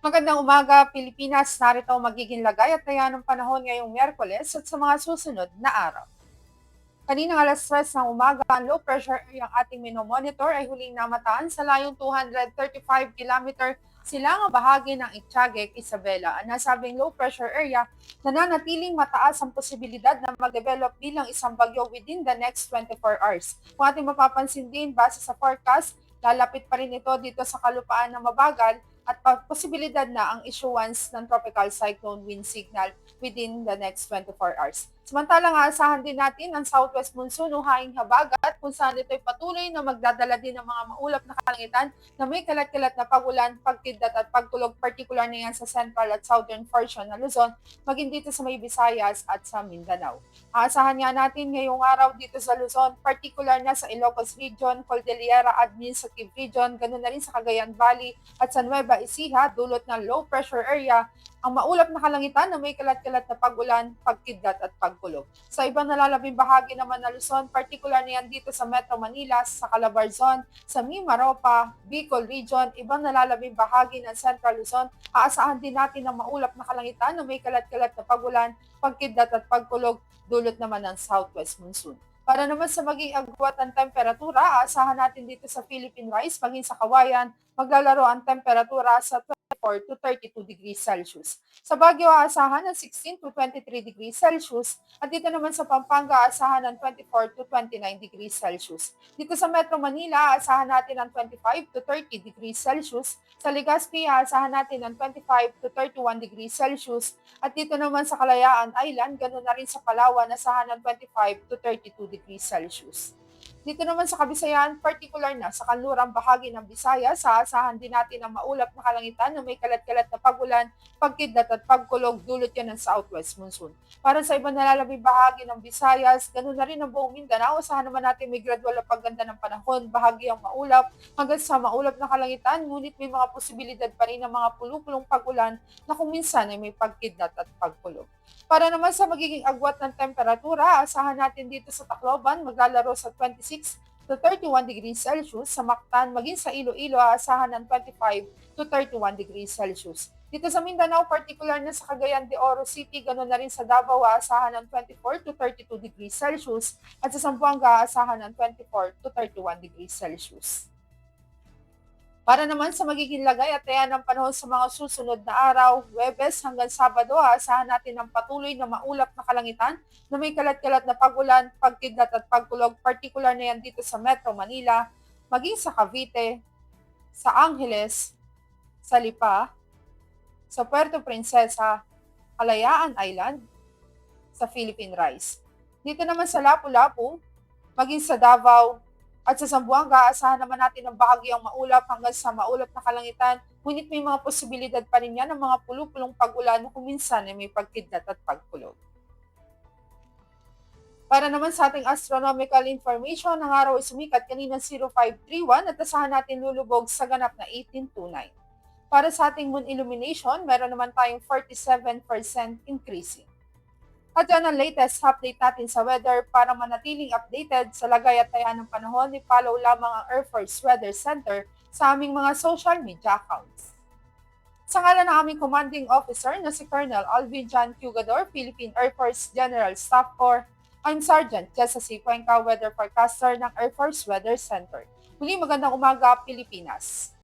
Magandang umaga, Pilipinas. Narito ang magiging lagay at taya ng panahon ngayong Miyerkules at sa mga susunod na araw. Kaninang alas 3 ng umaga, ang low pressure area ang ating minomonitor ay huling namataan sa layong 235 km silangang bahagi ng Itchagek, Isabela. Ang nasabing low pressure area nananatiling mataas ang posibilidad na mag-develop bilang isang bagyo within the next 24 hours. Kung ating mapapansin din, base sa forecast, lalapit pa rin ito dito sa kalupaan na mabagal at posibilidad na ang issuance ng tropical cyclone wind signal within the next 24 hours. Samantalang aasahan din natin ang southwest monsoon o hanging habagat kung saan ito'y patuloy na magdadala din ng mga maulap na kalangitan na may kalat-kalat na pagulan, pagkidlat at pagtulog, particular na yan sa central at southern portion ng Luzon, maging dito sa may Visayas at sa Mindanao. Aasahan nga natin ngayong araw dito sa Luzon, particular na sa Ilocos Region, Cordillera Administrative Region, ganoon na rin sa Cagayan Valley at sa Nueva Ecija, dulot ng low pressure area, ang maulap na kalangitan na may kalat-kalat na pagulan, pagkidlat at pagkulog. Sa ibang nalalabing bahagi naman ng Luzon, particular na yan dito sa Metro Manila, sa Calabarzon, sa Mimaropa, Bicol Region, ibang nalalabing bahagi ng Central Luzon, aasahan din natin ang maulap na kalangitan na may kalat-kalat na pagulan, pagkidlat at pagkulog, dulot naman ng southwest monsoon. Para naman sa maging agwat ng temperatura, aasahan natin dito sa Philippine Rice, maging sa Kawayan, maglalaro ang temperatura sa 24 to 32 degrees Celsius. Sa Baguio, aasahan ng 16 to 23 degrees Celsius at dito naman sa Pampanga, aasahan ng 24 to 29 degrees Celsius. Dito sa Metro Manila, aasahan natin ng 25 to 30 degrees Celsius. Sa Legazpi, aasahan natin ng 25 to 31 degrees Celsius. At dito naman sa Kalayaan Island, ganoon na rin sa Palawan, aasahan ng 25 to 32 degrees Celsius. Dito naman sa Kabisayan, particular na sa kanlurang bahagi ng Visayas, aasahan din natin ang maulap na kalangitan na may kalat-kalat na pagulan, pagkidlat at pagkulog, dulot yan ng southwest monsoon. Para sa ibang nalalabing bahagi ng Visayas, ganun na rin ang buong Mindanao, asahan naman natin may gradual na pagganda ng panahon, bahagi ang maulap, hanggang sa maulap na kalangitan, ngunit may mga posibilidad pa rin ng mga pulupulong pagulan na kung minsan ay may pagkidlat at pagkulog. Para naman sa magiging agwat ng temperatura, asahan natin dito sa Tacloban, maglalaro sa 26 to 31 degrees Celsius. Sa Mactan, maging sa Iloilo, aasahan ng 25 to 31 degrees Celsius. Dito sa Mindanao, particular na sa Cagayan de Oro City, ganoon na rin sa Davao, aasahan ng 24 to 32 degrees Celsius. At sa Zamboanga, aasahan ng 24 to 31 degrees Celsius. Para naman sa magiging lagay at taya ng panahon sa mga susunod na araw, Huwebes hanggang Sabado, aasahan natin ang patuloy na maulap na kalangitan na may kalat-kalat na pagulan, pagkidlat at pagkulog, particular na yan dito sa Metro Manila, maging sa Cavite, sa Angeles, sa Lipa, sa Puerto Princesa, Kalayaan Island, sa Philippine Rice. Dito naman sa Lapu-Lapu, maging sa Davao, at sa Zamboanga, asahan naman natin ang bahagyang maulap hanggang sa maulap na kalangitan, ngunit may mga posibilidad pa rin yan ng mga pulupulong pag-ulan na kung minsan ay may pagkidlat at pagkulog. Para naman sa ating astronomical information, ang araw ay sumikat kanina 0531 at asahan natin lulubog sa ganap na 1829. Para sa ating moon illumination, meron naman tayong 47% increasing. At yan ang latest update natin sa weather. Para manatiling updated sa lagay at taya ng panahon, i-follow lamang ang Air Force Weather Center sa aming mga social media accounts. Sa ngalan ng aming commanding officer na si Colonel Alvin John Cugador, Philippine Air Force General Staff Corps, I'm Sergeant Jessa C. Cuenca, Weather Forecaster ng Air Force Weather Center. Muli magandang umaga, Pilipinas.